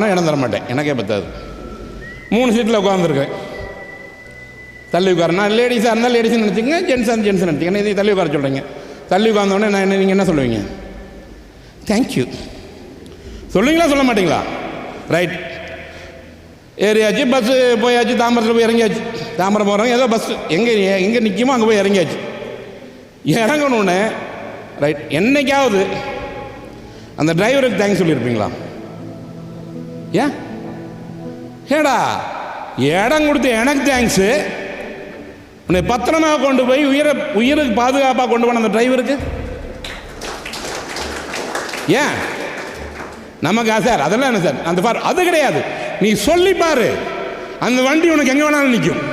இடம் தர மாட்டேன், எனக்கே பத்தாது. 3 சீட்டில் உட்காந்துருக்கேன். தள்ளி உட்காரனா லேடிஸாக இருந்தால் லேடிஸ்ன்னு நினச்சிங்க, ஜென்ஸாக ஜென்ஸ் நினச்சிங்க. இதை தள்ளி உட்கார சொல்கிறீங்க. தள்ளி உட்காந்தோடனே நான் என்ன, நீங்கள் என்ன சொல்லுவீங்க? தேங்க்யூ சொல்லுவீங்களா சொல்ல மாட்டீங்களா? ரைட், ஏறியாச்சு, பஸ்ஸு போயாச்சு, தாம்பரத்தில் போய் இறங்கியாச்சு. தாம்பரம் போகிறவங்க ஏதோ பஸ்ஸு எங்கே நிற்குமோ அங்கே போய் இறங்கியாச்சு. இறங்கணுன்னு ரைட், என்னைக்காவது அந்த டிரைவருக்கு தேங்க்ஸ் சொல்லியிருப்பீங்களா? ஏன் ஏடா இடம் கொடுத்து எனக்கு தேங்க்ஸு, உன்னை பத்திரமாக கொண்டு போய் உயிருக்கு பாதுகாப்பாக கொண்டு போன அந்த டிரைவருக்கு ஏன்? நமக்கு சார் அதெல்லாம் என்ன சார் அந்த பார், அது கிடையாது. நீ சொல்லி பாரு, அந்த வண்டி உனக்கு எங்கே வேணாலும் நிற்கும்.